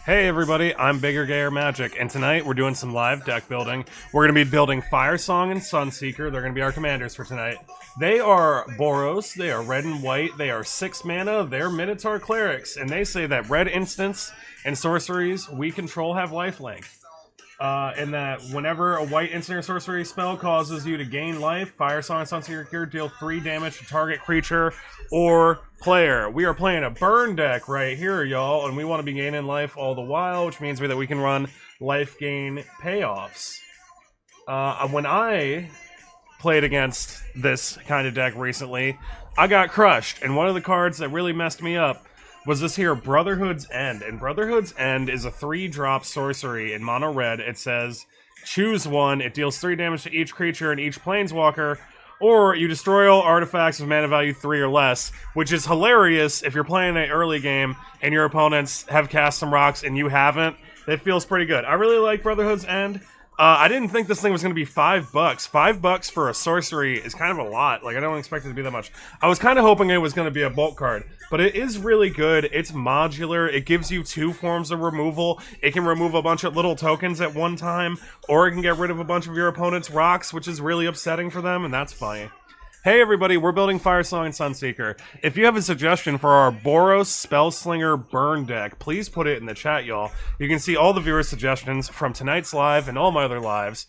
Hey everybody, I'm BiggerGayerMagic, and tonight we're doing some live deck building. We're going to be building Firesong and Sunseeker. They're going to be our commanders for tonight. They are Boros, they are red and white, they are 6 mana, they're Minotaur Clerics, and they say that red instants and sorceries we control have lifelink. And that whenever a white instant or sorcery spell causes you to gain life, Firesong and Sunseeker deal 3 damage to target creature or player. We are playing a burn deck right here, y'all, and we want to be gaining life all the while, which means that we can run life gain payoffs. When I played against this kind of deck recently, I got crushed, and one of the cards that really messed me up was this here, Brotherhood's End. And Brotherhood's End is a 3-drop sorcery in mono red. It says, choose one, it deals 3 damage to each creature and each planeswalker, or you destroy all artifacts of mana value 3 or less, which is hilarious if you're playing an early game and your opponents have cast some rocks and you haven't. It feels pretty good. I really like Brotherhood's End. I didn't think this thing was going to be $5. $5 for a sorcery is kind of a lot. Like, I don't expect it to be that much. I was kind of hoping it was going to be a bulk card, but it is really good. It's modular. It gives you 2 forms of removal. It can remove a bunch of little tokens at one time, or it can get rid of a bunch of your opponent's rocks, which is really upsetting for them, and that's funny. Hey everybody, we're building Firesong and Sunseeker. If you have a suggestion for our Boros Spellslinger burn deck, please put it in the chat, y'all. You can see all the viewer suggestions from tonight's live and all my other lives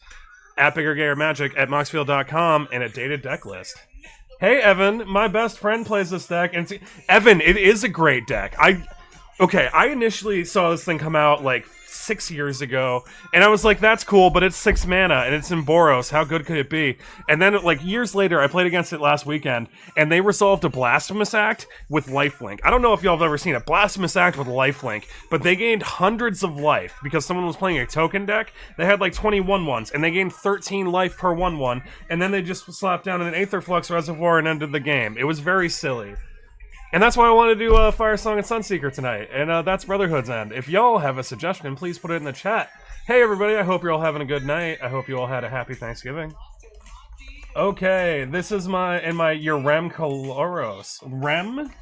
at BiggerGayerMagic at Moxfield.com and at Dated Deck List. Hey Evan, my best friend plays this deck, and Evan, it is a great deck. I initially saw this thing come out like 6 years ago, and I was like, that's cool, but it's 6 mana, and it's in Boros, how good could it be? And then, like, years later, I played against it last weekend, and they resolved a Blasphemous Act with lifelink. I don't know if y'all have ever seen a Blasphemous Act with lifelink, but they gained hundreds of life, because someone was playing a token deck. They had, like, 21 ones, and they gained 13 life per 1/1, and then they just slapped down an Aetherflux Reservoir and ended the game. It was very silly. And that's why I want to do Firesong and Sunseeker tonight, and that's Brotherhood's End. If y'all have a suggestion, please put it in the chat. Hey everybody, I hope you're all having a good night. I hope you all had a happy Thanksgiving. Okay, this is your Rem Kaloros. Rem?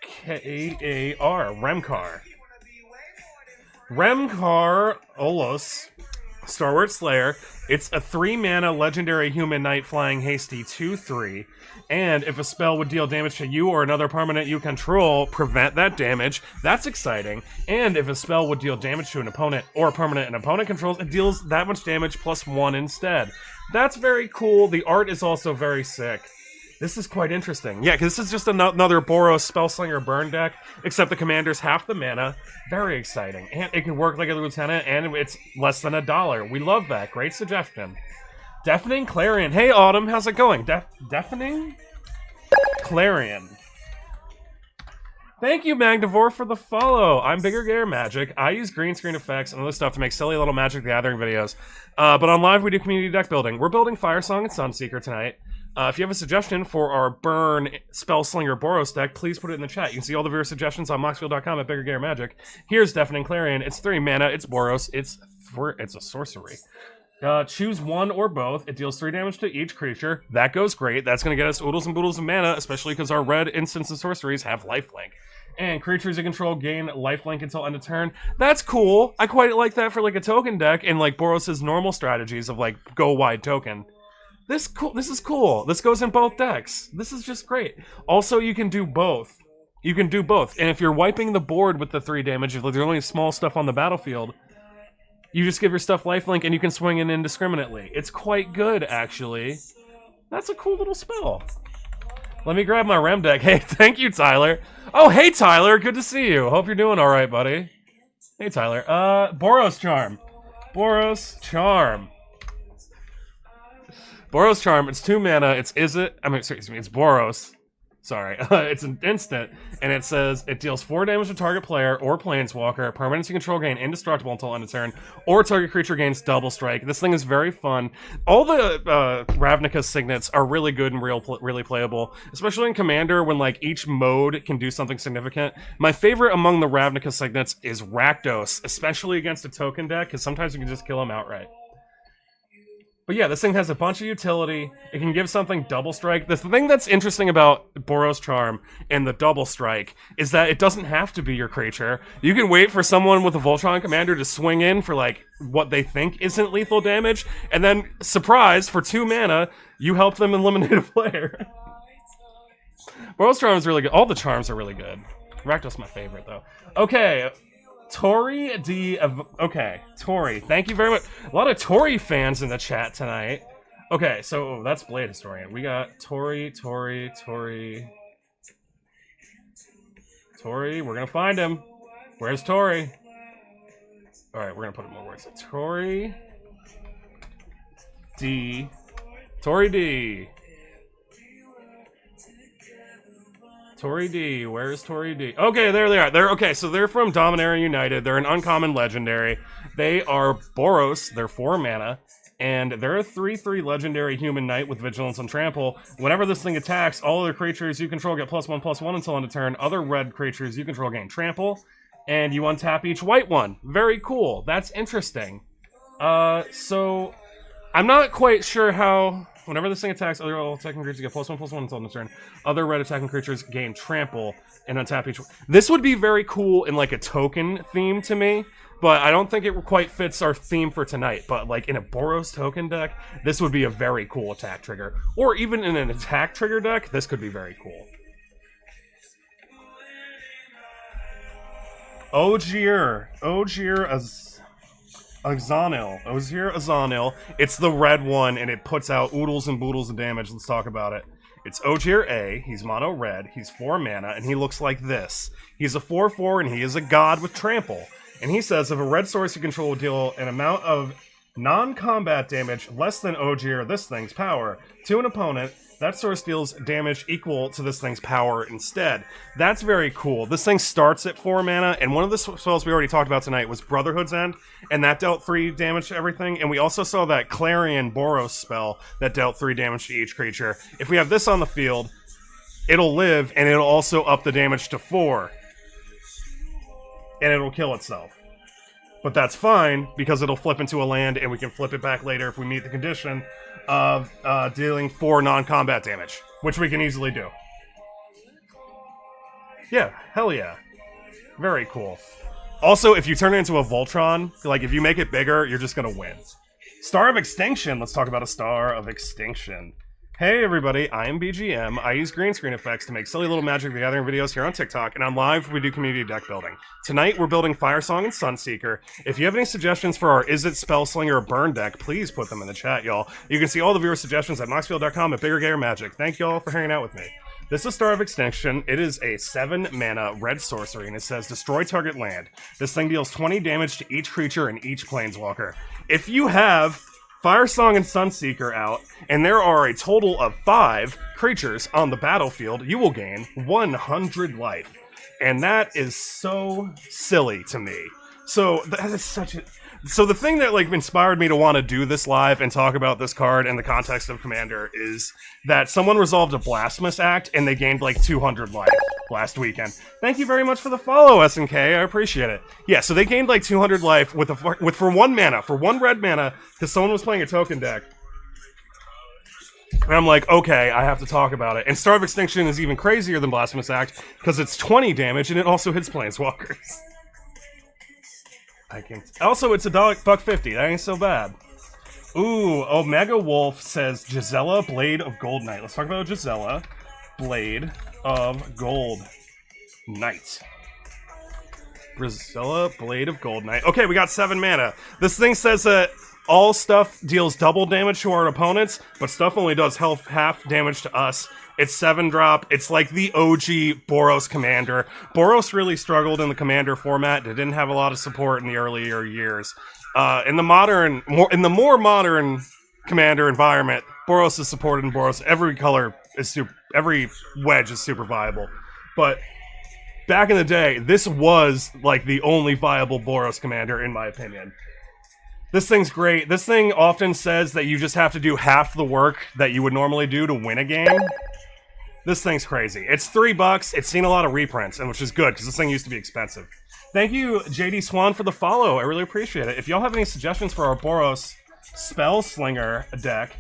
K-A-R. Remkar. Remkar Olos. Starward Slayer. It's a 3-mana legendary human knight flying hasty 2/3. And if a spell would deal damage to you or another permanent you control, prevent that damage. That's exciting. And if a spell would deal damage to an opponent or a permanent an opponent controls, it deals that much damage plus 1 instead. That's very cool. The art is also very sick. This is quite interesting. Yeah, because this is just another Boros Spellslinger burn deck, except the commander's half the mana. Very exciting. And it can work like a lieutenant, and it's less than $1. We love that. Great suggestion. Deafening Clarion. Hey, Autumn, how's it going? Deafening Clarion. Thank you, Magnivore, for the follow. I'm BiggerGayerMagic. I use green screen effects and other stuff to make silly little Magic the Gathering videos. But on live, we do community deck building. We're building Firesong and Sunseeker tonight. If you have a suggestion for our Burn Spellslinger Boros deck, please put it in the chat. You can see all the viewer suggestions on Moxfield.com at BiggerGayerMagic. Here's Deafening Clarion. It's 3 mana. It's Boros. It's a sorcery. Choose one or both. It deals 3 damage to each creature. That goes great. That's going to get us oodles and boodles of mana, especially because our red instants and sorceries have lifelink. And creatures you control gain lifelink until end of turn. That's cool. I quite like that for like a token deck and like Boros' normal strategies of like go wide token. This is cool. This goes in both decks. This is just great. Also, you can do both. You can do both. And if you're wiping the board with the 3 damage, if there's only small stuff on the battlefield, you just give your stuff lifelink and you can swing it indiscriminately. It's quite good, actually. That's a cool little spell. Let me grab my Rem deck. Hey, thank you, Tyler. Oh, hey, Tyler. Good to see you. Hope you're doing all right, buddy. Hey, Tyler. Boros Charm. Boros Charm. Boros Charm. It's 2 mana. It's Boros. Sorry, it's an instant, and it says it deals 4 damage to target player or planeswalker, permanents you control gain indestructible until end of turn, or target creature gains double strike. This thing is very fun. All the Ravnica signets are really good and really playable, especially in Commander when like each mode can do something significant. My favorite among the Ravnica signets is Rakdos, especially against a token deck, because sometimes you can just kill them outright. But yeah, this thing has a bunch of utility. It can give something double strike. The thing that's interesting about Boros Charm and the double strike is that it doesn't have to be your creature. You can wait for someone with a Voltron commander to swing in for like what they think isn't lethal damage, and then, surprise, for 2 mana, you help them eliminate a player. Boros Charm is really good. All the charms are really good. Rakdos my favorite, though. Okay. Tori D. Okay, Tori, thank you very much. A lot of Tori fans in the chat tonight. Okay, so that's Blade Historian. We got Tori. We're gonna find him. Where's Tori? All right, we're gonna put it more words. Tori D. Tori D. Tori D, where's Tori D? Okay, there they are. So they're from Dominaria United. They're an uncommon legendary. They are Boros, they're 4 mana, and they're a 3/3 legendary human knight with vigilance and trample. Whenever this thing attacks, all other creatures you control get +1/+1 until end of turn. Other red creatures you control gain trample, and you untap each white one. Very cool. That's interesting. So I'm not quite sure how. Whenever this thing attacks, other attacking creatures get +1/+1 until end of turn. Other red attacking creatures gain trample and untap each. This would be very cool in like a token theme to me, but I don't think it quite fits our theme for tonight. But like in a Boros token deck, this would be a very cool attack trigger. Or even in an attack trigger deck, this could be very cool. Ogier Azanil. It's the red one, and it puts out oodles and boodles of damage. Let's talk about it. It's Ogier A. He's mono red. He's 4 mana, and he looks like this. He's a 4/4, and he is a god with trample. And he says if a red source you control will deal an amount of non-combat damage less than Ogier, this thing's power, to an opponent, that source deals damage equal to this thing's power instead. That's very cool. This thing starts at 4 mana, and one of the spells we already talked about tonight was Brotherhood's End, and that dealt 3 damage to everything, and we also saw that Clarion Boros spell that dealt 3 damage to each creature. If we have this on the field, it'll live, and it'll also up the damage to 4. And it'll kill itself. But that's fine, because it'll flip into a land, and we can flip it back later if we meet the condition of dealing 4 non-combat damage, which we can easily do. Yeah, hell yeah. Very cool. Also, if you turn it into a Voltron, like if you make it bigger, you're just gonna win. Star of Extinction. Let's talk about a Star of Extinction. Hey everybody, I am BGM. I use green screen effects to make silly little Magic the Gathering videos here on TikTok, and I'm live when we do community deck building. Tonight we're building Firesong and Sunseeker. If you have any suggestions for our Is It Spellslinger or Burn deck, please put them in the chat, y'all. You can see all the viewer suggestions at Moxfield.com at BiggerGayerMagic. Thank y'all for hanging out with me. This is Star of Extinction. It is a 7 mana red sorcery, and it says destroy target land. This thing deals 20 damage to each creature and each planeswalker. If you have Firesong and Sunseeker out, and there are a total of 5 creatures on the battlefield, you will gain 100 life. And that is so silly to me. So that is such a... So the thing that like inspired me to want to do this live and talk about this card in the context of Commander is that someone resolved a Blasphemous Act and they gained like 200 life last weekend. Thank you very much for the follow, SNK. I appreciate it. Yeah, so they gained like 200 life for 1 mana, for 1 red mana, because someone was playing a token deck. And I'm like, okay, I have to talk about it. And Star of Extinction is even crazier than Blasphemous Act because it's 20 damage and it also hits Planeswalkers. Also, it's $1.50. That ain't so bad. Ooh, Omega Wolf says Gisela, Blade of Gold Knight. Let's talk about Gisela, Blade of Gold Knight. Gisela, Blade of Gold Knight. Okay, we got 7 mana. This thing says that all stuff deals double damage to our opponents, but stuff only does half damage to us. It's 7-drop. It's like the OG Boros Commander. Boros really struggled in the Commander format. It didn't have a lot of support in the earlier years. In the more modern Commander environment, Boros is supported in Boros. Every color is every wedge is super viable. But back in the day, this was like the only viable Boros Commander, in my opinion. This thing's great. This thing often says that you just have to do half the work that you would normally do to win a game. This thing's crazy. It's $3. It's seen a lot of reprints, and which is good, because this thing used to be expensive. Thank you, JD Swan, for the follow. I really appreciate it. If y'all have any suggestions for our Boros Spell Slinger deck.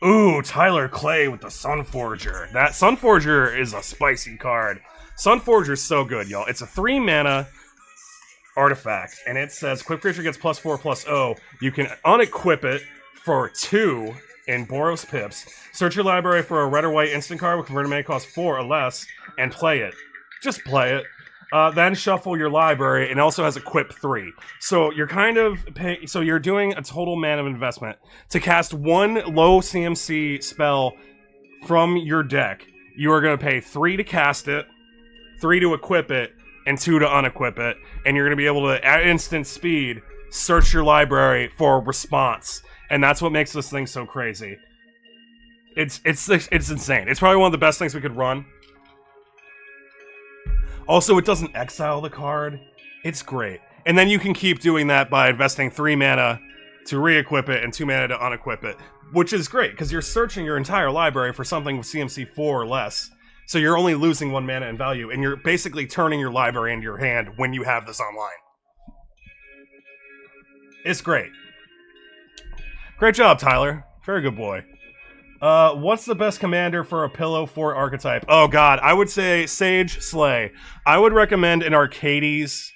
Ooh, Tyler Clay with the Sunforger. That Sunforger is a spicy card. Sunforger's so good, y'all. It's a 3-mana artifact, and it says, equip creature gets +4/+0. You can unequip it for 2 in Boros Pips. Search your library for a red or white instant card with converted mana cost 4 or less, and play it. Just play it. Then shuffle your library, and it also has equip 3. So you're kind of so you're doing a total mana investment to cast 1 low CMC spell from your deck. You are going to pay 3 to cast it, 3 to equip it, and 2 to unequip it, and you're going to be able to, at instant speed, search your library for a response, and that's what makes this thing so crazy. It's insane. It's probably one of the best things we could run. Also, it doesn't exile the card. It's great. And then you can keep doing that by investing 3 mana to re-equip it and 2 mana to unequip it, which is great, because you're searching your entire library for something with CMC 4 or less. So you're only losing 1 mana in value, and you're basically turning your library into your hand when you have this online. It's great. Great job, Tyler. Very good boy. What's the best commander for a Pillow Fort archetype? Oh god, I would say Sage Slay. I would recommend an Arcades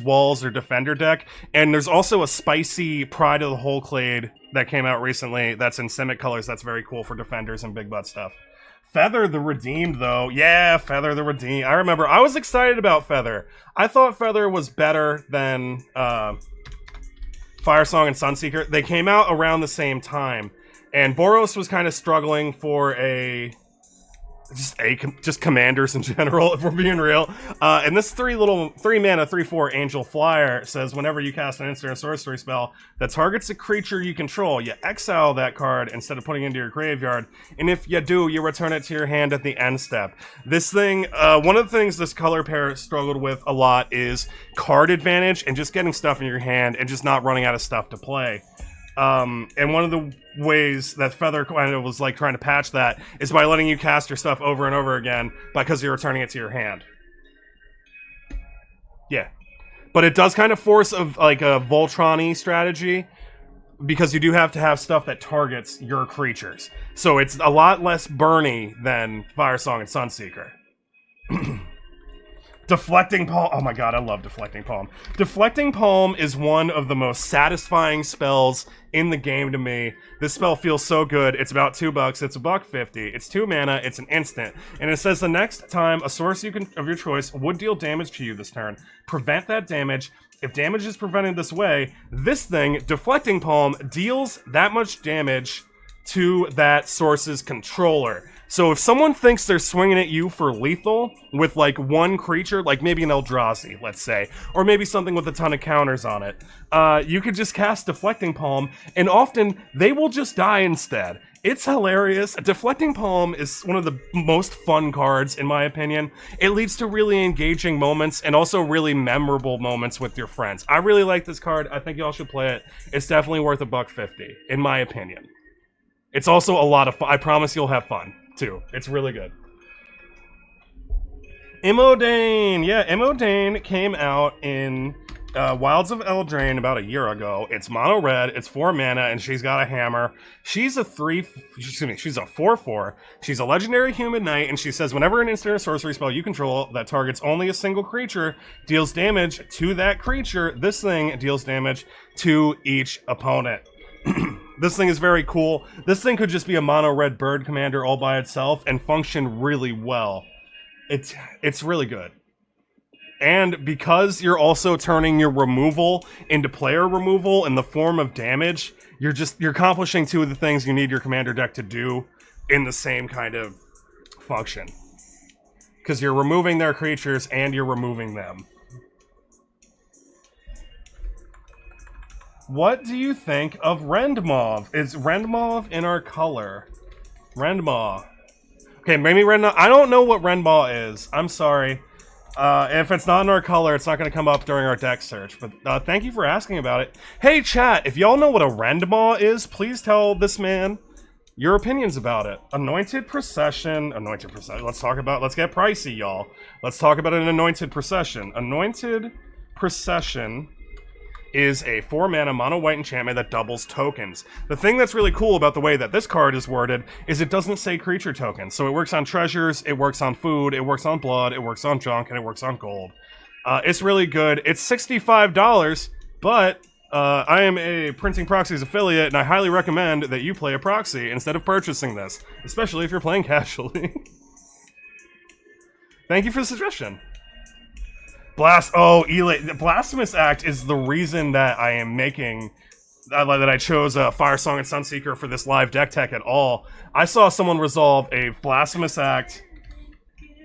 Walls or Defender deck, and there's also a spicy Pride of the Whole Clade that came out recently that's in Simic colors that's very cool for defenders and big butt stuff. Feather the Redeemed, though. Yeah, Feather the Redeemed. I remember, I was excited about Feather. I thought Feather was better than Firesong and Sunseeker. They came out around the same time. And Boros was kind of struggling for just commanders in general, if we're being real. And this 3 mana 3/4 Angel Flyer says whenever you cast an instant or sorcery spell that targets a creature you control, you exile that card instead of putting it into your graveyard. And if you do, you return it to your hand at the end step. This thing, one of the things this color pair struggled with a lot is card advantage and just getting stuff in your hand and just not running out of stuff to play. And one of the ways that Feather kind of was like trying to patch that is by letting you cast your stuff over and over again because you're returning it to your hand. Yeah. But it does kind of force like a Voltron-y strategy because you do have to have stuff that targets your creatures. So it's a lot less burny than Firesong and Sunseeker. Deflecting Palm. Oh my god, I love Deflecting Palm. Deflecting Palm is one of the most satisfying spells in the game to me. This spell feels so good. It's about $2. It's $1.50. It's 2 mana. It's an instant. And it says the next time a source of your choice would deal damage to you this turn, prevent that damage. If damage is prevented this way, this thing, Deflecting Palm, deals that much damage to that source's controller. So if someone thinks they're swinging at you for lethal with like one creature, like maybe an Eldrazi, let's say, or maybe something with a ton of counters on it, you could just cast Deflecting Palm, and often they will just die instead. It's hilarious. Deflecting Palm is one of the most fun cards, in my opinion. It leads to really engaging moments and also really memorable moments with your friends. I really like this card. I think y'all should play it. It's definitely worth $1.50, in my opinion. It's also a lot of fun. I promise you'll have fun, too. It's really good. Immodane! Yeah, Immodane came out in Wilds of Eldraine about a year ago. It's mono red, it's 4 mana, and she's got a hammer. She's a 4/4. She's a legendary human knight, and she says whenever an instant or sorcery spell you control that targets only a single creature deals damage to that creature, this thing deals damage to each opponent. This thing is very cool. This thing could just be a mono red bird commander all by itself and function really well. It's really good. And because you're also turning your removal into player removal in the form of damage, you're accomplishing 2 of the things you need your commander deck to do in the same kind of function. Because you're removing their creatures and you're removing them. What do you think of Rendmauve? Is Rendmauve in our color? Rendmaw. Okay, maybe Rendmaw. I don't know what Rendmaw is. I'm sorry. If it's not in our color, it's not going to come up during our deck search. But thank you for asking about it. Hey, chat, if y'all know what a Rendmaw is, please tell this man your opinions about it. Anointed Procession. Let's get pricey, y'all. Let's talk about an Anointed Procession. Anointed Procession is a 4-mana mono-white enchantment that doubles tokens. The thing that's really cool about the way that this card is worded is it doesn't say creature tokens. So it works on treasures, it works on food, it works on blood, it works on junk, and it works on gold. It's really good. It's $65, but I am a Printing Proxies affiliate, and I highly recommend that you play a proxy instead of purchasing this, especially if you're playing casually. Thank you for the suggestion. The Blasphemous Act is the reason that I am making... that I chose Firesong and Sunseeker for this live deck tech at all. I saw someone resolve a Blasphemous Act,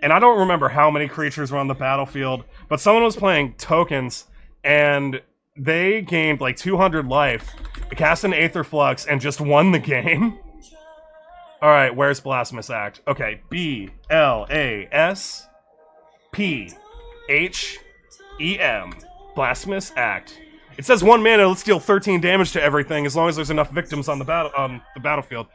and I don't remember how many creatures were on the battlefield, but someone was playing tokens, and they gained like 200 life, cast an Aether Flux, and just won the game. Alright, where's Blasphemous Act? Okay, B-L-A-S-P-H-E-M. Blasphemous Act. It says 1 mana, let's deal 13 damage to everything, as long as there's enough victims on the battlefield.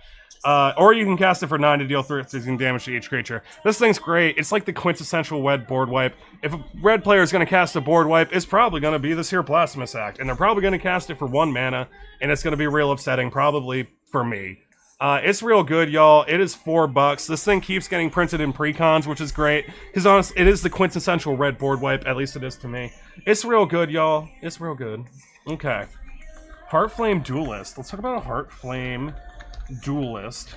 Or you can cast it for 9 to deal 13 damage to each creature. This thing's great. It's like the quintessential red board wipe. If a red player is going to cast a board wipe, it's probably going to be this here Blasphemous Act. And they're probably going to cast it for 1 mana, and it's going to be real upsetting, probably for me. It's real good, y'all. It is $4. This thing keeps getting printed in precons, which is great. Because honestly, it is the quintessential red board wipe. At least it is to me. It's real good, y'all. It's real good. Okay. Heartflame Duelist. Let's talk about a Heartflame Duelist.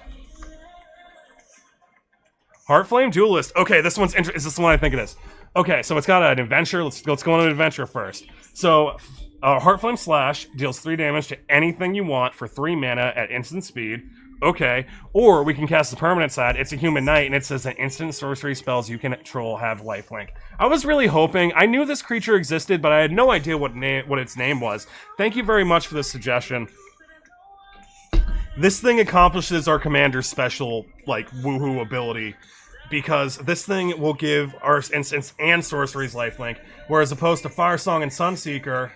Heartflame Duelist. Okay, this one's interesting. Is this the one I think it is? Okay, so it's got an adventure. Let's go on an adventure first. So, Heartflame Slash deals 3 damage to anything you want for 3 mana at instant speed. Okay, or we can cast the permanent side. It's a Human Knight, and it says that instant sorcery spells you can control have lifelink. I was really hoping. I knew this creature existed, but I had no idea what its name was. Thank you very much for this suggestion. This thing accomplishes our commander's special, like, woohoo ability, because this thing will give our instants and sorceries lifelink, whereas opposed to Firesong and Sunseeker,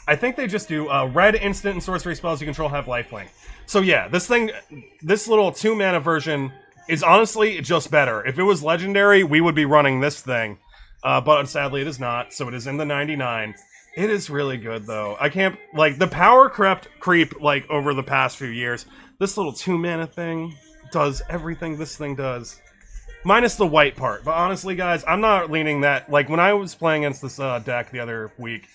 I think they just do red instant and sorcery spells you control have lifelink. So yeah, this little 2-mana version is honestly just better. If it was legendary, we would be running this thing, but sadly it is not, so it is in the 99. It is really good, though. I can't... like, the power creep, like, over the past few years, this little 2-mana thing does everything this thing does. Minus the white part. But honestly, guys, I'm not leaning that... like, when I was playing against this deck the other week,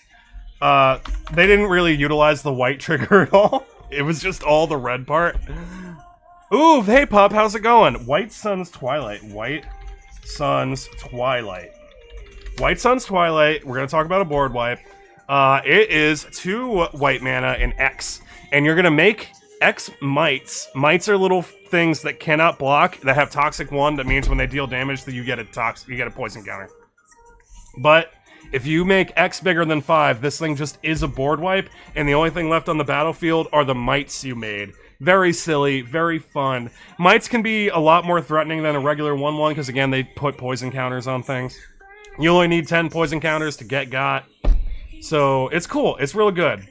they didn't really utilize the white trigger at all. It was just all the red part. Ooh, hey, pup, how's it going? White Sun's Twilight. White Sun's Twilight. White Sun's Twilight. We're going to talk about a board wipe. It is 2 white mana in X, and you're gonna make X mites. Mites are little things that cannot block, that have toxic 1. That means when they deal damage, that you get a poison counter. But if you make X bigger than 5, this thing just is a board wipe, and the only thing left on the battlefield are the mites you made. Very silly, very fun. Mites can be a lot more threatening than a regular 1/1, because again, they put poison counters on things. You only need 10 poison counters to get got. So, it's cool. It's real good.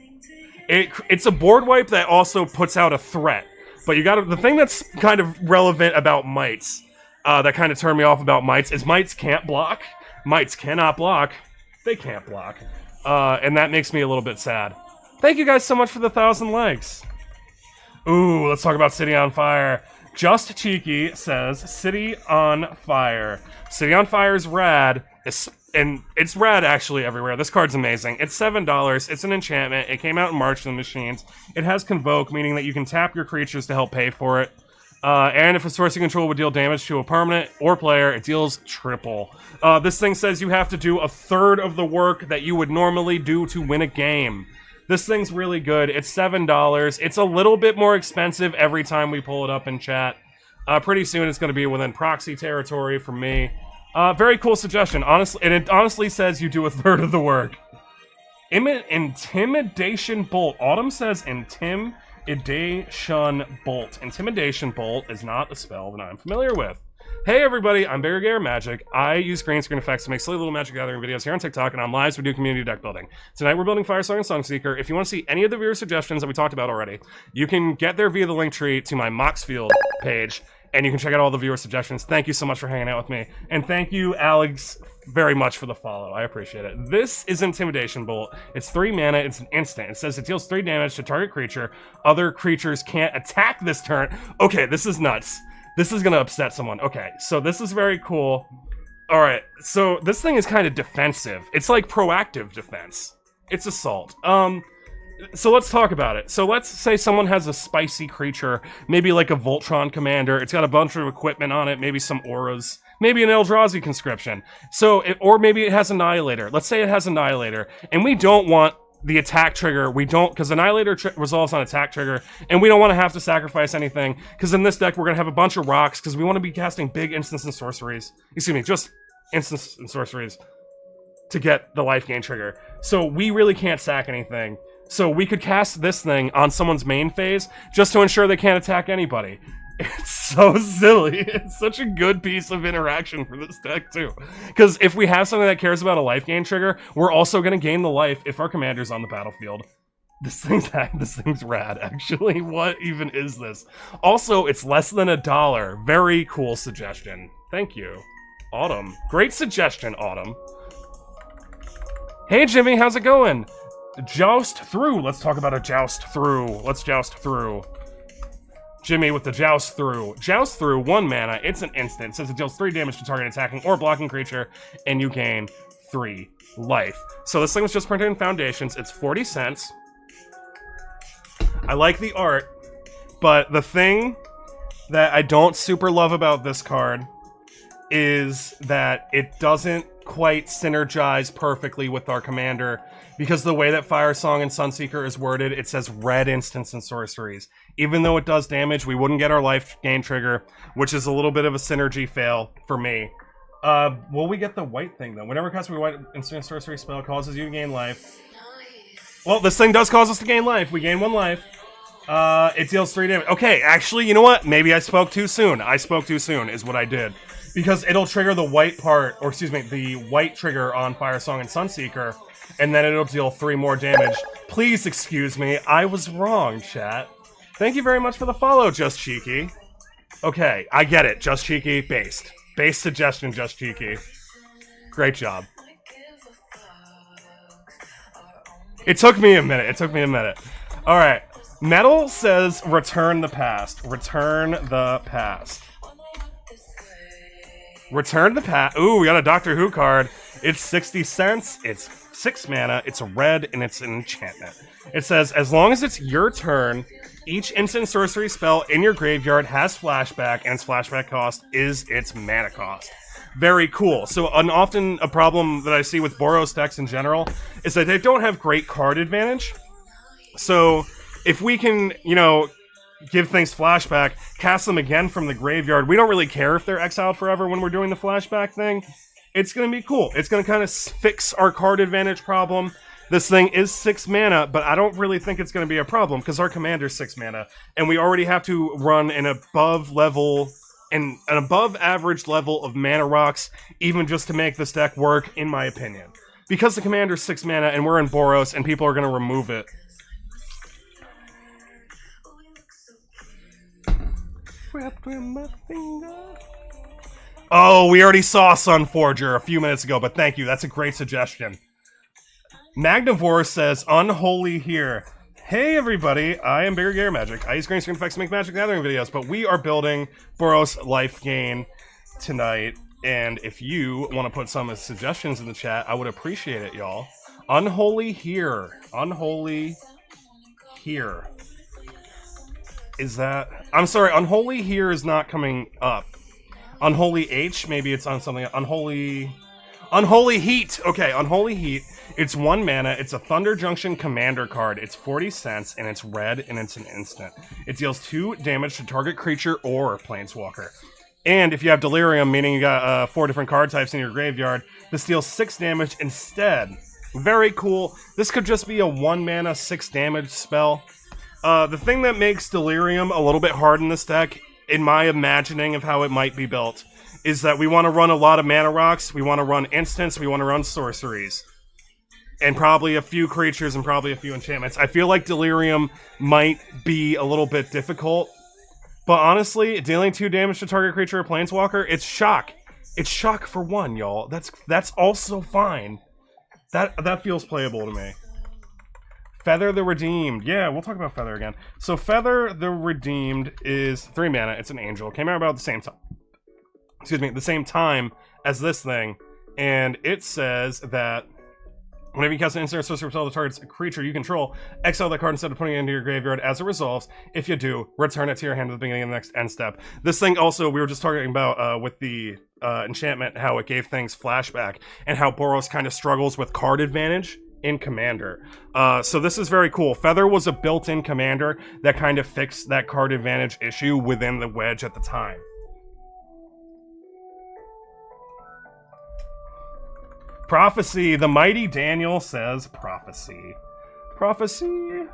It's a board wipe that also puts out a threat. But you gotta... the thing that's kind of relevant about mites, that kind of turned me off about mites, is mites can't block. Mites cannot block. They can't block. And that makes me a little bit sad. Thank you guys so much for the 1,000 likes. Ooh, let's talk about City on Fire. Just Cheeky says, City on Fire. City on Fire is rad. And it's rad, actually, everywhere. This card's amazing. It's $7. It's an enchantment. It came out in March in the machines. It has Convoke, meaning that you can tap your creatures to help pay for it. And if a sourcing control would deal damage to a permanent or player, it deals triple. This thing says you have to do 1/3 of the work that you would normally do to win a game. This thing's really good. It's $7. It's a little bit more expensive every time we pull it up in chat. Pretty soon it's going to be within proxy territory for me. Very cool suggestion. Honestly, and it honestly says you do 1/3 of the work. Intimidation Bolt. Autumn says Intimidation Bolt. Intimidation Bolt is not a spell that I'm familiar with. Hey everybody, I'm BiggerGayerMagic. I use green screen effects to make silly little magic gathering videos here on TikTok, and on lives we do community deck building. Tonight we're building Firesong and Sunseeker. If you want to see any of the viewer suggestions that we talked about already, you can get there via the link tree to my Moxfield page. And you can check out all the viewer suggestions. Thank you so much for hanging out with me. And thank you, Alex, very much for the follow. I appreciate it. This is Intimidation Bolt. It's 3 mana. It's an instant. It says it deals 3 damage to target creature. Other creatures can't attack this turn. Okay, this is nuts. This is going to upset someone. Okay, so this is very cool. All right, so this thing is kind of defensive. It's like proactive defense. It's assault. So let's talk about it. So let's say someone has a spicy creature, maybe like a Voltron commander. It's got a bunch of equipment on it, maybe some auras, maybe an Eldrazi conscription. Or maybe it has Annihilator. Let's say it has Annihilator, and we don't want the attack trigger. We don't, because Annihilator resolves on attack trigger, and we don't want to have to sacrifice anything, because in this deck we're going to have a bunch of rocks, because we want to be casting big instants and sorceries. Excuse me, just instants and sorceries to get the life gain trigger. So we really can't sack anything. So we could cast this thing on someone's main phase just to ensure they can't attack anybody. It's so silly. It's such a good piece of interaction for this deck, too. Because if we have something that cares about a life gain trigger, we're also going to gain the life if our commander's on the battlefield. This thing's rad, actually. What even is this? Also, it's less than $1. Very cool suggestion. Thank you. Autumn. Great suggestion, Autumn. Hey, Jimmy, how's it going? Joust through. Let's talk about a joust through. Let's joust through. Jimmy with the joust through. Joust through, 1 mana. It's an instant. It says it deals 3 damage to target attacking or blocking creature, and you gain 3 life. So this thing was just printed in Foundations. It's 40 cents. I like the art, but the thing that I don't super love about this card is that it doesn't quite synergize perfectly with our commander, because the way that Firesong and Sunseeker is worded, it says red instants and sorceries. Even though it does damage, we wouldn't get our life gain trigger, which is a little bit of a synergy fail for me. Will we get the white thing, though? Whenever casting a white instant sorcery spell causes you to gain life. Well, this thing does cause us to gain life. We gain 1 life. It deals 3 damage. Okay, actually, you know what? Maybe I spoke too soon. I spoke too soon is what I did. Because it'll trigger the white part, or excuse me, the white trigger on Firesong and Sunseeker, and then it'll deal 3 more damage. Please excuse me, I was wrong, chat. Thank you very much for the follow, Just Cheeky. Okay, I get it, Just Cheeky, based. Based suggestion, Just Cheeky. Great job. It took me a minute, Alright, Metal says return the past. Return the past. Return the past. Ooh, we got a Doctor Who card. It's 60 cents. It's 6 mana. It's a red, and it's an enchantment. It says, as long as it's your turn, each instant sorcery spell in your graveyard has flashback, and its flashback cost is its mana cost. Very cool. So, often a problem that I see with Boros decks in general is that they don't have great card advantage. So, if we can, you know, give things flashback, cast them again from the graveyard. We don't really care if they're exiled forever when we're doing the flashback thing. It's going to be cool. It's going to kind of fix our card advantage problem. This thing is 6 mana, but I don't really think it's going to be a problem because our commander's 6 mana, and we already have to run an above average level of mana rocks, even just to make this deck work, in my opinion. Because the commander's 6 mana and we're in Boros and people are going to remove it. Oh, we already saw Sunforger a few minutes ago, but thank you. That's a great suggestion. Magnivore says, unholy here. Hey everybody, I am BiggerGayerMagic. I use green screen effects to make Magic Gathering videos, but we are building Boros Life Gain tonight, and if you want to put some suggestions in the chat, I would appreciate it, y'all. Unholy here. Unholy here. Is that... I'm sorry, Unholy here is not coming up. Unholy H, maybe it's on something... Unholy Heat! Okay, Unholy Heat. It's 1 mana, it's a Thunder Junction Commander card. It's 40 cents, and it's red, and it's an instant. It deals 2 damage to target creature or planeswalker. And if you have Delirium, meaning you got 4 different card types in your graveyard, this deals 6 damage instead. Very cool. This could just be a 1 mana, 6 damage spell. The thing that makes Delirium a little bit hard in this deck, in my imagining of how it might be built, is that we want to run a lot of mana rocks, we want to run instants, we want to run sorceries. And probably a few creatures and probably a few enchantments. I feel like Delirium might be a little bit difficult But honestly, dealing 2 damage to target creature or planeswalker, it's shock. It's shock for 1, y'all. That's also fine. That feels playable to me. Feather the Redeemed. Yeah, we'll talk about Feather again. So Feather the Redeemed is 3 mana. It's an angel. Came out about the same time. Excuse me, the same time as this thing. And it says that whenever you cast an instant or sorcery spell that targets a creature you control, exile that card instead of putting it into your graveyard as it resolves. If you do, return it to your hand at the beginning of the next end step. This thing also, we were just talking about with the enchantment, how it gave things flashback, and how Boros kind of struggles with card advantage in Commander. So this is very cool. Feather was a built-in Commander that kind of fixed that card advantage issue within the wedge at the time. Prophecy. The mighty Daniel says prophecy. Prophecy.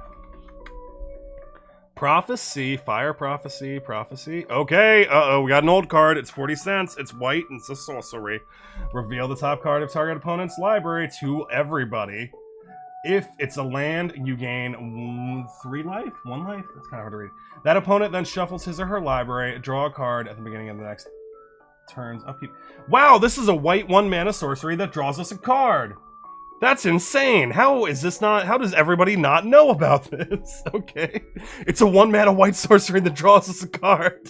Prophecy. Fire prophecy. Prophecy. Okay. Uh-oh. We got an old card. It's 40 cents. It's white and it's a sorcery. Reveal the top card of target opponent's library to everybody. If it's a land, you gain 3 life? 1 life? That's kind of hard to read. That opponent then shuffles his or her library. Draw a card at the beginning of the next turn's upkeep. Wow, this is a white 1 mana sorcery that draws us a card. That's insane. How is this not? How does everybody not know about this? Okay. It's a 1 mana white sorcery that draws us a card.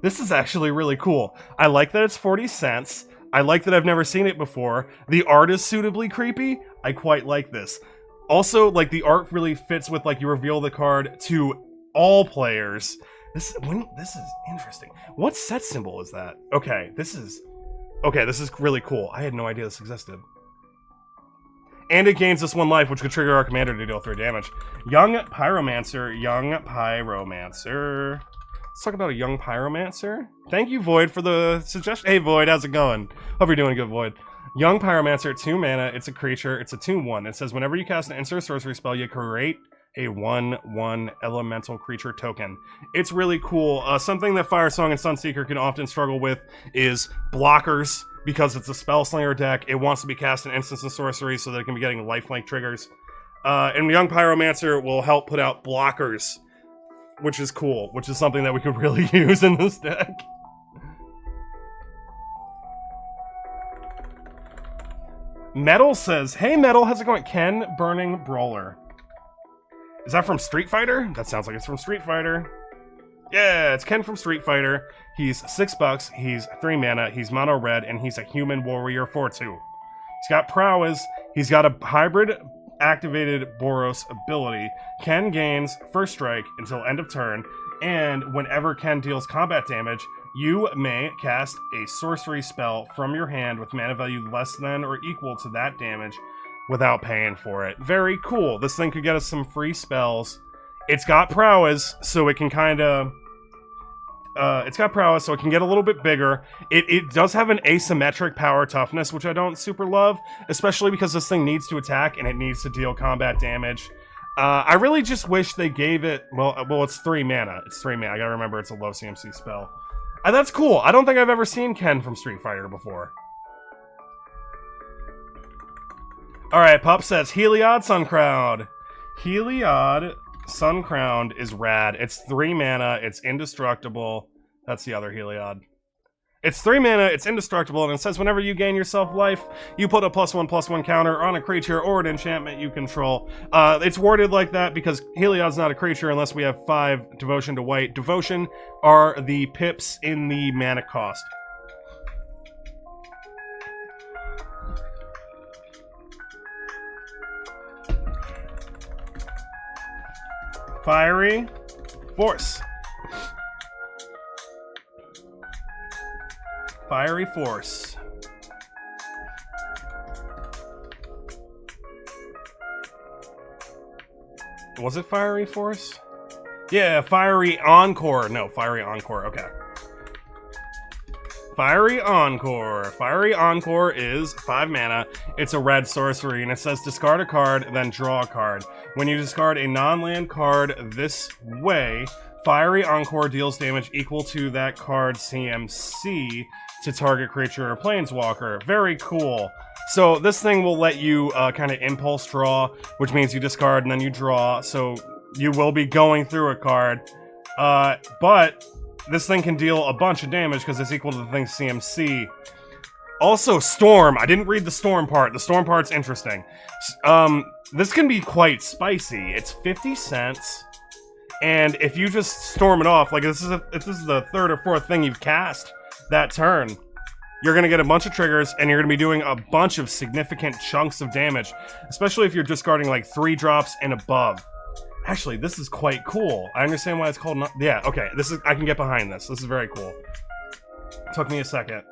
This is actually really cool. I like that it's 40 cents. I like that I've never seen it before. The art is suitably creepy. I quite like this. Also, like, the art really fits with, like, you reveal the card to all players. This is interesting. What set symbol is that? Okay, this is really cool. I had no idea this existed. And it gains us 1 life, which could trigger our commander to deal 3 damage. Young Pyromancer. Let's talk about a Young Pyromancer. Thank you, Void, for the suggestion. Hey, Void, how's it going? Hope you're doing good, Void. Young Pyromancer, 2 mana. It's a creature. It's a 2/1. It says whenever you cast an instant sorcery spell, you create a 1/1 elemental creature token. It's really cool. Something that Firesong and Sunseeker can often struggle with is blockers, because it's a spellslinger deck. It wants to be cast in instants and sorcery so that it can be getting lifelink triggers. And Young Pyromancer will help put out blockers, which is cool, which is something that we could really use in this deck. Metal says, hey Metal, how's it going? Ken Burning Brawler. Is that from Street Fighter? That sounds like it's from Street Fighter. Yeah, it's Ken from Street Fighter. He's $6, he's 3 mana, he's mono red, and he's a human warrior 4/2. He's got prowess, he's got a hybrid activated Boros ability. Ken gains first strike until end of turn, and whenever Ken deals combat damage, you may cast a sorcery spell from your hand with mana value less than or equal to that damage without paying for it. Very cool. This thing could get us some free spells. It's got prowess, so it can kind of... it's got prowess, so it can get a little bit bigger. It does have an asymmetric power toughness, which I don't super love, especially because this thing needs to attack and it needs to deal combat damage. I really just wish they gave it... Well, it's 3 mana. It's 3 mana. I gotta remember it's a low CMC spell. That's cool. I don't think I've ever seen Ken from Street Fighter before. Alright, Pup says, Heliod Suncrown. Heliod Suncrown is rad. It's 3 mana, it's indestructible. That's the other Heliod. It's 3 mana, it's indestructible, and it says whenever you gain yourself life, you put a +1/+1 counter on a creature or an enchantment you control. It's worded like that because Heliod's not a creature unless we have 5 Devotion to white. Devotion are the pips in the mana cost. Fiery Force. Fiery Force. Was it Fiery Force? Yeah, Fiery Encore. No, Fiery Encore. Okay. Fiery Encore. Fiery Encore is 5 mana. It's a red sorcery, and it says discard a card, then draw a card. When you discard a non-land card this way, Fiery Encore deals damage equal to that card's CMC to target creature or planeswalker. Very cool. So this thing will let you kind of impulse draw, which means you discard and then you draw, so you will be going through a card. But this thing can deal a bunch of damage because it's equal to the thing's CMC. Also, Storm. I didn't read the Storm part. The Storm part's interesting. This can be quite spicy. It's 50 cents. And if you just storm it off, like if this is the third or fourth thing you've cast that turn, you're going to get a bunch of triggers, and you're going to be doing a bunch of significant chunks of damage, especially if you're discarding like 3 drops and above. Actually, this is quite cool. I understand why it's called... Yeah, okay. I can get behind this. This is very cool. Took me a second.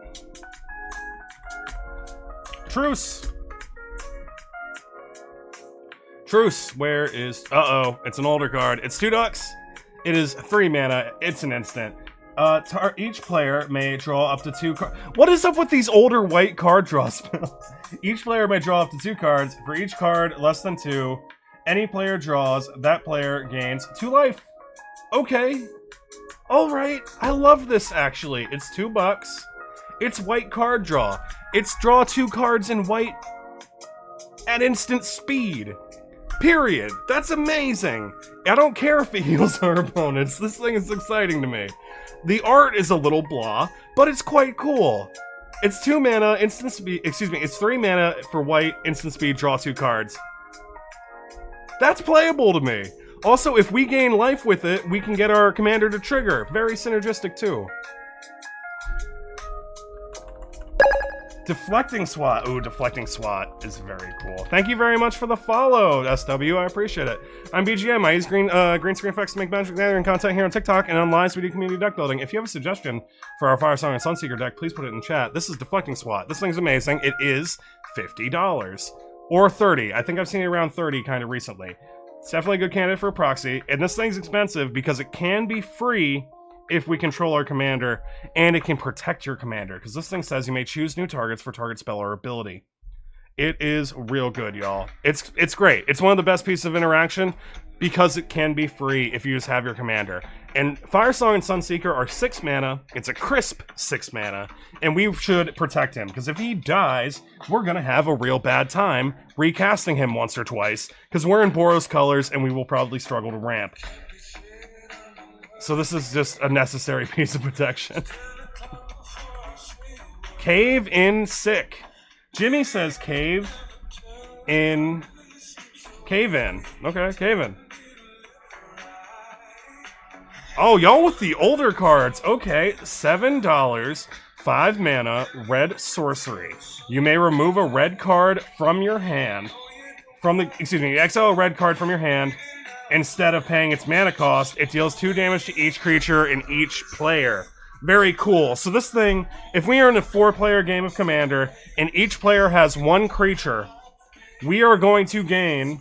Truce! Truce, where is... Uh-oh, it's an older card. It's 2 ducks. It is 3 mana. It's an instant. Each player may draw up to 2 cards. What is up with these older white card draw spells? Each player may draw up to 2 cards. For each card less than 2, any player draws, that player gains 2 life. Okay. Alright, I love this actually. It's $2. It's white card draw. It's draw 2 cards in white at instant speed. Period. That's amazing. I don't care if it heals our opponents. This thing is exciting to me. The art is a little blah, but it's quite cool. It's 2 mana, instant speed, excuse me, it's 3 mana for white, instant speed, draw 2 cards. That's playable to me. Also, if we gain life with it, we can get our commander to trigger. Very synergistic too. Deflecting SWAT. Ooh, Deflecting SWAT is very cool. Thank you very much for the follow, SW. I appreciate it. I'm BGM. I use green screen effects to make Magic Gathering content here on TikTok, and on lives we do community deck building. If you have a suggestion for our Firesong and Sunseeker deck, please put it in chat. This is Deflecting SWAT. This thing's amazing. It is $50. Or 30. I think I've seen it around 30 kind of recently. It's definitely a good candidate for a proxy, and this thing's expensive because it can be free if we control our commander, and it can protect your commander, because this thing says you may choose new targets for target spell or ability. It is real good, y'all. It's great. It's one of the best pieces of interaction because it can be free if you just have your commander. And Firesong and Sunseeker are 6 mana. It's a crisp 6 mana, and we should protect him, because if he dies, we're gonna have a real bad time recasting him once or twice, because we're in Boros colors and we will probably struggle to ramp. So this is just a necessary piece of protection. Cave in sick. Jimmy says cave in. Cave in. Okay, cave in. Oh, y'all with the older cards. Okay, $7, 5 mana, red sorcery. You may remove a red card from your hand. Exile a red card from your hand. Instead of paying its mana cost, it deals 2 damage to each creature and each player. Very cool. So this thing, if we are in a 4-player game of Commander, and each player has 1 creature, we are going to gain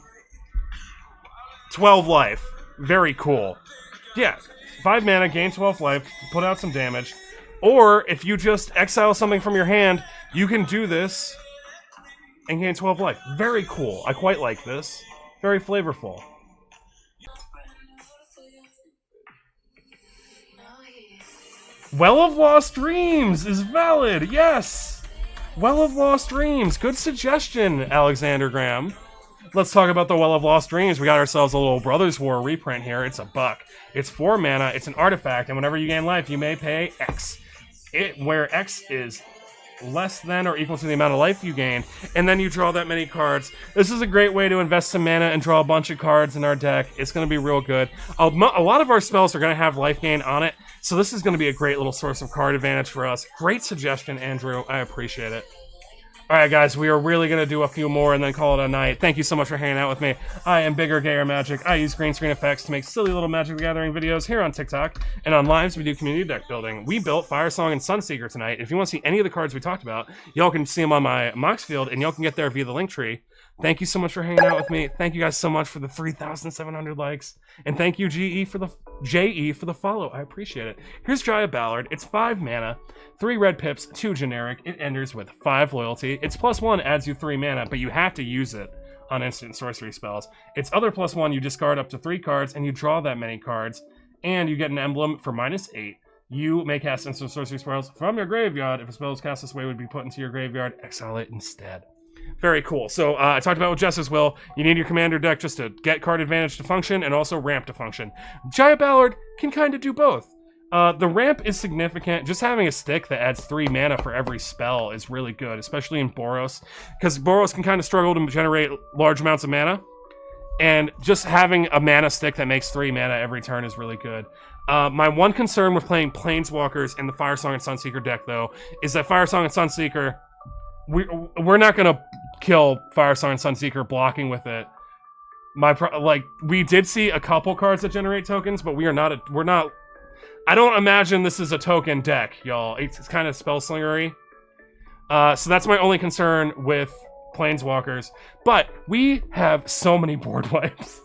12 life. Very cool. Yeah, 5 mana, gain 12 life, put out some damage. Or, if you just exile something from your hand, you can do this and gain 12 life. Very cool. I quite like this. Very flavorful. Well of Lost Dreams is valid, yes! Well of Lost Dreams, good suggestion, Alexander Graham. Let's talk about the Well of Lost Dreams. We got ourselves a little Brothers War reprint here. It's $1. It's 4 mana, it's an artifact, and whenever you gain life, you may pay X. Where X is less than or equal to the amount of life you gain, and then you draw that many cards. This is a great way to invest some mana and draw a bunch of cards in our deck. It's going to be real good. A lot of our spells are going to have life gain on it, so this is going to be a great little source of card advantage for us. Great suggestion, Andrew. I appreciate it. Alright guys, we are really going to do a few more and then call it a night. Thank you so much for hanging out with me. I am BiggerGayerMagic. I use green screen effects to make silly little Magic the Gathering videos here on TikTok. And on lives, we do community deck building. We built Firesong and Sunseeker tonight. If you want to see any of the cards we talked about, y'all can see them on my Moxfield, and y'all can get there via the link tree. Thank you so much for hanging out with me. Thank you guys so much for the 3,700 likes. And thank you, JE, for the follow. I appreciate it. Here's Jaya Ballard. It's 5 mana, 3 red pips, 2 generic. It enters with 5 loyalty. Its +1 adds you 3 mana, but you have to use it on instant sorcery spells. Its other +1, you discard up to 3 cards, and you draw that many cards. And you get an emblem for -8. You may cast instant sorcery spells from your graveyard. If a spell is cast this way, it would be put into your graveyard. Exile it instead. Very cool. So I talked about with Jess's will. You need your commander deck just to get card advantage to function and also ramp to function. Giant Ballard can kind of do both. The ramp is significant. Just having a stick that adds 3 mana for every spell is really good, especially in Boros, because Boros can kind of struggle to generate large amounts of mana. And just having a mana stick that makes 3 mana every turn is really good. My one concern with playing Planeswalkers in the Firesong and Sunseeker deck, though, is that Firesong and Sunseeker, we're not going to kill Firesong and Sunseeker blocking with it. We did see a couple cards that generate tokens, but we're not. I don't imagine this is a token deck, y'all. It's kind of spellslingery. So that's my only concern with Planeswalkers. But we have so many board wipes.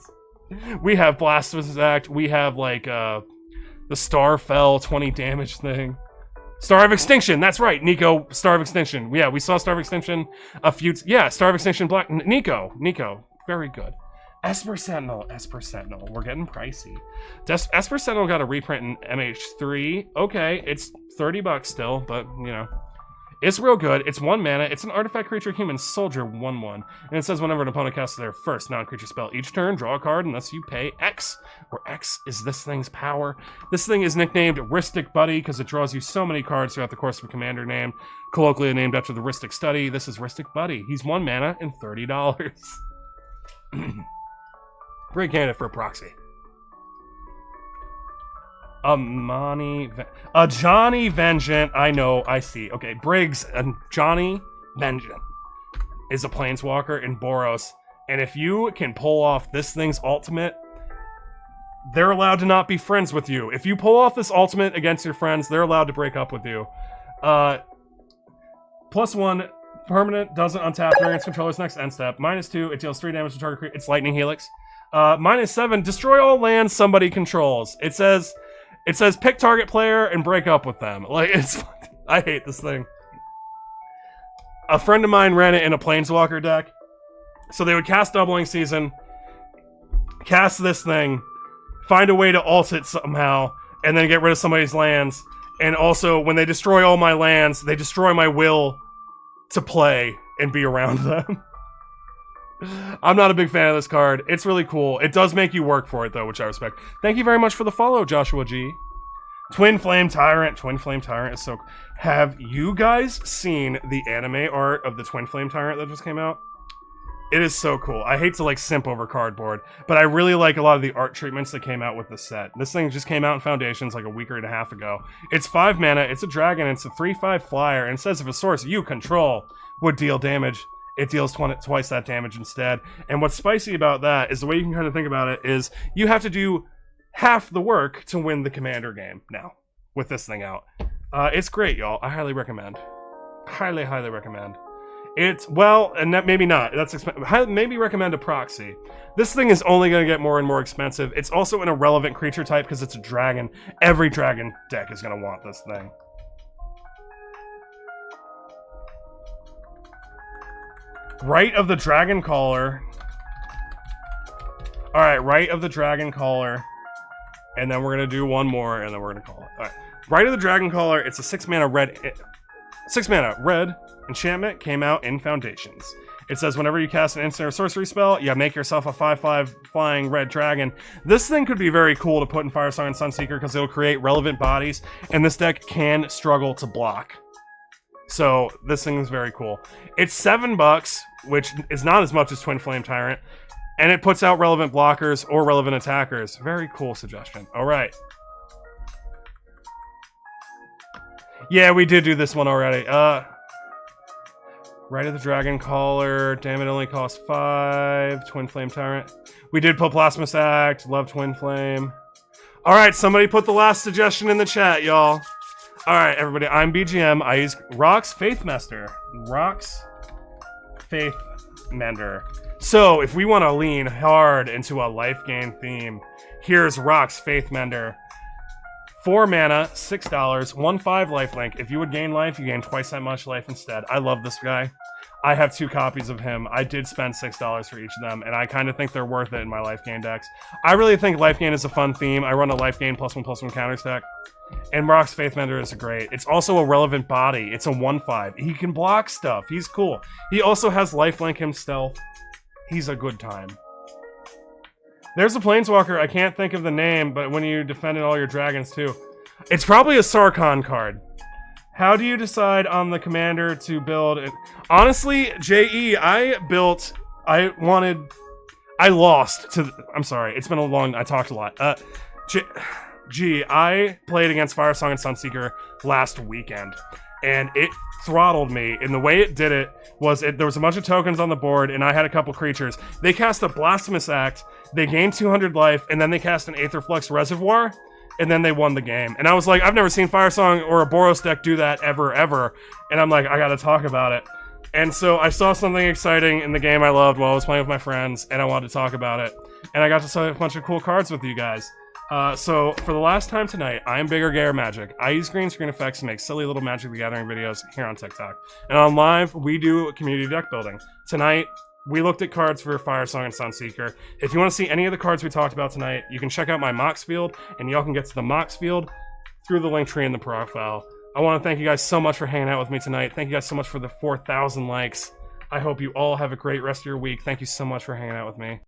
We have Blasphemous Act. We have, like, the Starfell 20 damage thing. Star of Extinction, that's right, Nico, Star of Extinction. Yeah, we saw Star of Extinction a few... Yeah, Star of Extinction Black... Nico, very good. Esper Sentinel, we're getting pricey. Esper Sentinel got a reprint in MH3. Okay, it's $30 still, but, you know. It's real good. It's 1 mana. It's an artifact creature human soldier 1/1. And it says whenever an opponent casts their first non-creature spell each turn, draw a card unless you pay X, where X is this thing's power. This thing is nicknamed Rhystic Buddy because it draws you so many cards throughout the course of a commander name, colloquially named after the Rhystic Study. This is Rhystic Buddy. He's 1 mana and $30. Great candidate for a proxy. Johnny Vengeant. I know, I see. Okay, Briggs and Johnny Vengeant is a Planeswalker in Boros. And if you can pull off this thing's ultimate, they're allowed to not be friends with you. If you pull off this ultimate against your friends, they're allowed to break up with you. +1, permanent, doesn't untap during its controller's next end step. -2, it deals 3 damage to target creature. It's Lightning Helix. -7, destroy all lands somebody controls. It says pick target player and break up with them. Like, I hate this thing. A friend of mine ran it in a Planeswalker deck. So they would cast Doubling Season, cast this thing, find a way to ult it somehow, and then get rid of somebody's lands. And also, when they destroy all my lands, they destroy my will to play and be around them. I'm not a big fan of this card. It's really cool. It does make you work for it, though, which I respect. Thank you very much for the follow, Joshua G. Twin Flame Tyrant. Twin Flame Tyrant is so... Have you guys seen the anime art of the Twin Flame Tyrant that just came out? It is so cool. I hate to, like, simp over cardboard, but I really like a lot of the art treatments that came out with the set. This thing just came out in Foundations like a week and a half ago. It's 5 mana, it's a dragon, it's a 3/5 flyer, and it says if a source you control would deal damage, it deals twice that damage instead. And what's spicy about that is the way you can kind of think about it is you have to do half the work to win the commander game now with this thing out. It's great, y'all. I highly recommend. Highly, highly recommend. It's, well, and that, maybe not. That's expensive. Maybe recommend a proxy. This thing is only going to get more and more expensive. It's also an irrelevant creature type because it's a dragon. Every dragon deck is going to want this thing. Rite of the Dragon Caller. Alright, Rite of the Dragon Caller. And then we're going to do one more, and then we're going to call it. Alright. Rite of the Dragon Caller, it's a 6 mana red... 6 mana red enchantment, came out in Foundations. It says whenever you cast an instant or sorcery spell, you make yourself a 5/5 flying red dragon. This thing could be very cool to put in Firesong and Sunseeker because it'll create relevant bodies, and this deck can struggle to block. So, this thing is very cool. It's $7, which is not as much as Twin Flame Tyrant, and it puts out relevant blockers or relevant attackers. Very cool suggestion. Alright. Yeah, we did do this one already. Rite of the Dragon Caller. Damn, it only costs 5. Twin Flame Tyrant. We did put Blasphemous Act. Love Twin Flame. Alright, somebody put the last suggestion in the chat, y'all. Alright, everybody, I'm BGM. I use Rock's Faithmender. Rock's Faithmender. So, if we want to lean hard into a life gain theme, here's Rock's Faithmender. 4 mana, $6, 1/5 lifelink. If you would gain life, you gain twice that much life instead. I love this guy. I have 2 copies of him. I did spend $6 for each of them, and I kind of think they're worth it in my life gain decks. I really think life gain is a fun theme. I run a life gain +1/+1 counters deck, and Rock's Faithmender is great. It's also a relevant body. It's a 1/5. He can block stuff. He's cool. He also has lifelink himself. He's a good time. There's a Planeswalker. I can't think of the name, but when you defended all your dragons too. It's probably a Sarkhan card. How do you decide on the commander to build it? Honestly, JE, I lost to, I'm sorry, it's been a long, I talked a lot. I played against Firesong and Sunseeker last weekend, and it throttled me, and the way it did it was, there was a bunch of tokens on the board, and I had a couple creatures. They cast a Blasphemous Act, they gained 200 life, and then they cast an Aetherflux Reservoir, and then they won the game. And I was like, I've never seen Firesong or a Boros deck do that ever. And I'm like, I gotta talk about it. And so I saw something exciting in the game I loved while I was playing with my friends, and I wanted to talk about it. And I got to see a bunch of cool cards with you guys. So for the last time tonight, I am BiggerGayerMagic. I use green screen effects to make silly little Magic the Gathering videos here on TikTok. And on live, we do community deck building. Tonight, we looked at cards for Firesong and Sunseeker. If you want to see any of the cards we talked about tonight, you can check out my Moxfield, and y'all can get to the Moxfield through the link tree in the profile. I want to thank you guys so much for hanging out with me tonight. Thank you guys so much for the 4,000 likes. I hope you all have a great rest of your week. Thank you so much for hanging out with me.